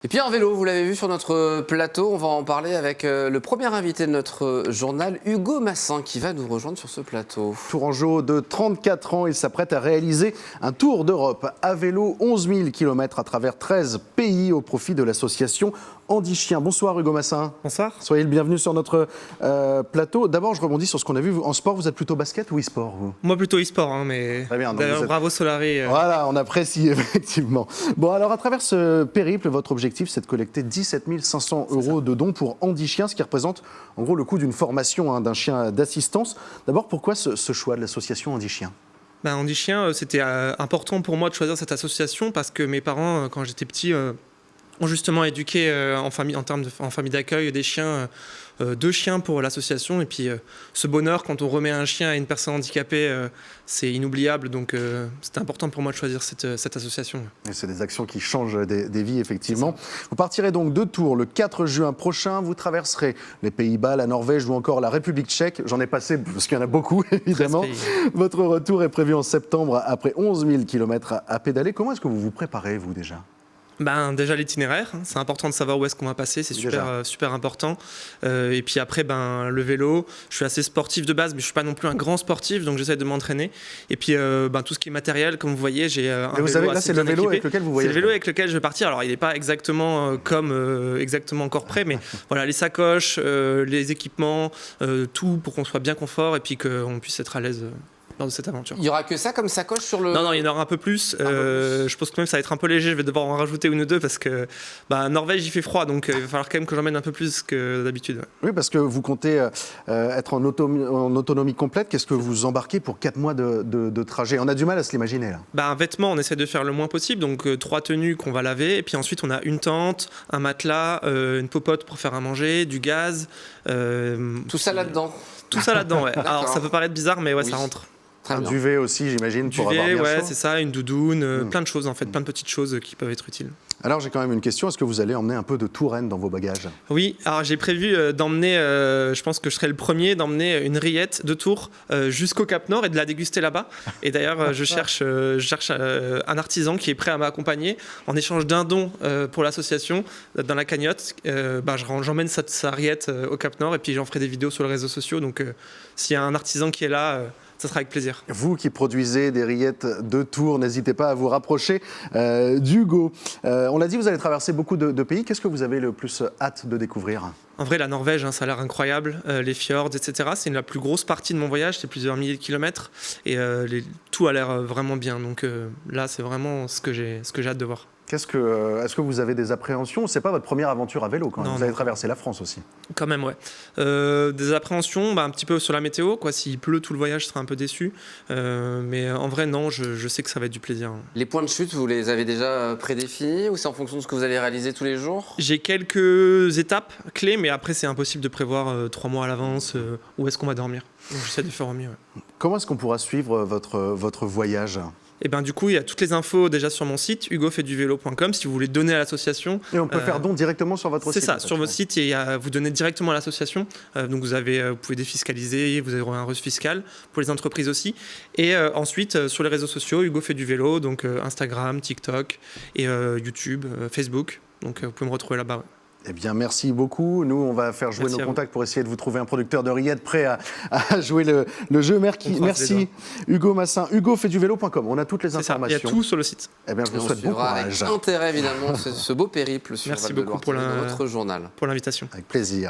Et puis un vélo, vous l'avez vu sur notre plateau, on va en parler avec le premier invité de notre journal, Hugo Massin, qui va nous rejoindre sur ce plateau. Tourangeau de 34 ans, il s'apprête à réaliser un tour d'Europe à vélo, 11 000 km à travers 13 pays au profit de l'association Handi Chien. Bonsoir Hugo Massin. Bonsoir. Soyez le bienvenu sur notre plateau. D'abord, je rebondis sur ce qu'on a vu. En sport, vous êtes plutôt basket ou e-sport vous ? Moi plutôt e-sport, mais très bien, d'ailleurs, bravo Solari. Voilà, on apprécie effectivement. Bon, alors à travers ce périple, votre objectif, c'est de collecter 17 500 € de dons pour Handi Chien, ce qui représente en gros le coût d'une formation d'un chien d'assistance. D'abord, pourquoi ce choix de l'association Handi Chien ? Handi Chien, c'était important pour moi de choisir cette association parce que mes parents, quand j'étais petit, ont justement éduqué en famille d'accueil des chiens, 2 chiens pour l'association. Et puis ce bonheur, quand on remet un chien à une personne handicapée, c'est inoubliable. Donc c'était important pour moi de choisir cette association. Et c'est des actions qui changent des vies, effectivement. Vous partirez donc de Tours le 4 juin prochain. Vous traverserez les Pays-Bas, la Norvège ou encore la République tchèque. J'en ai passé parce qu'il y en a beaucoup, évidemment. Votre retour est prévu en septembre après 11 000 km à pédaler. Comment est-ce que vous vous préparez, vous, déjà ? Déjà l'itinéraire, c'est important de savoir où est-ce qu'on va passer, c'est super important. Et puis après, le vélo, je suis assez sportif de base, mais je suis pas non plus un grand sportif, donc j'essaie de m'entraîner. Et puis tout ce qui est matériel, comme vous voyez, j'ai un vélo assez là, c'est le vélo avec lequel vous voyagez. C'est le vélo avec lequel je vais partir. Alors il n'est pas exactement exactement encore prêt, mais voilà, les sacoches, les équipements, tout pour qu'on soit bien confort et puis qu'on puisse être à l'aise de cette aventure. Il n'y aura que ça comme sacoche sur le... Non, il y en aura un peu plus. Je pense que même ça va être un peu léger. Je vais devoir en rajouter une ou deux parce que Norvège, il fait froid. Donc il va falloir quand même que j'emmène un peu plus que d'habitude. Ouais. Oui, parce que vous comptez être en autonomie complète. Qu'est-ce que vous embarquez pour 4 mois de trajet ? On a du mal à se l'imaginer, là. Vêtements, on essaie de faire le moins possible. Donc 3 tenues qu'on va laver. Et puis ensuite, on a une tente, un matelas, une popote pour faire à manger, du gaz. Tout ça là-dedans. Tout ça là-dedans, ouais. Alors ça peut paraître bizarre, mais ouais, oui. Ça rentre. Un duvet aussi, j'imagine, pour avoir bien chaud. Ouais, c'est ça, une doudoune, plein de choses en fait, plein de petites choses qui peuvent être utiles. Alors j'ai quand même une question, est-ce que vous allez emmener un peu de Touraine dans vos bagages ? Oui, alors j'ai prévu d'emmener, je pense que je serai le premier, d'emmener une rillette de Tours jusqu'au Cap Nord et de la déguster là-bas. Et d'ailleurs, je cherche un artisan qui est prêt à m'accompagner en échange d'un don pour l'association dans la cagnotte. J'emmène sa rillette au Cap Nord et puis j'en ferai des vidéos sur les réseaux sociaux. Donc s'il y a un artisan qui est là... ça sera avec plaisir. Vous qui produisez des rillettes de Tours, n'hésitez pas à vous rapprocher d'Hugo. On l'a dit, vous allez traverser beaucoup de pays. Qu'est-ce que vous avez le plus hâte de découvrir ? En vrai, la Norvège, ça a l'air incroyable. Les fjords, etc. C'est la plus grosse partie de mon voyage. C'est plusieurs milliers de kilomètres. Et tout a l'air vraiment bien. Donc là, c'est vraiment ce que j'ai hâte de voir. Est-ce que vous avez des appréhensions ? C'est pas votre première aventure à vélo quand même. Vous avez traversé la France aussi. Quand même, ouais. Des appréhensions, un petit peu sur la météo. S'il pleut tout le voyage, je serai un peu déçu. Mais en vrai, non, je sais que ça va être du plaisir. Les points de chute, vous les avez déjà prédéfinis ou c'est en fonction de ce que vous allez réaliser tous les jours ? J'ai quelques étapes clés, mais après, c'est impossible de prévoir 3 mois à l'avance où est-ce qu'on va dormir. Donc, j'essaie de faire au mieux. Ouais. Comment est-ce qu'on pourra suivre votre voyage ? Et du coup, il y a toutes les infos déjà sur mon site, hugofaitduvélo.com, si vous voulez donner à l'association. Et on peut faire don directement sur votre site ? C'est ça, sur votre site, vous donnez directement à l'association. Donc vous pouvez défiscaliser, vous avez un reçu fiscal pour les entreprises aussi. Et ensuite, sur les réseaux sociaux, Hugo fait du vélo, donc Instagram, TikTok et YouTube, Facebook. Donc vous pouvez me retrouver là-bas. Ouais. Eh bien, merci beaucoup. Nous, on va faire jouer nos contacts pour essayer de vous trouver un producteur de rillettes prêt à jouer le jeu. Merci Hugo Massin. hugofaitduvélo.com. On a toutes les informations. Il y a tout sur le site. Eh bien, je vous souhaite bon courage. Avec intérêt, évidemment, ce beau périple sur Merci beaucoup pour notre journal. Pour l'invitation. Avec plaisir.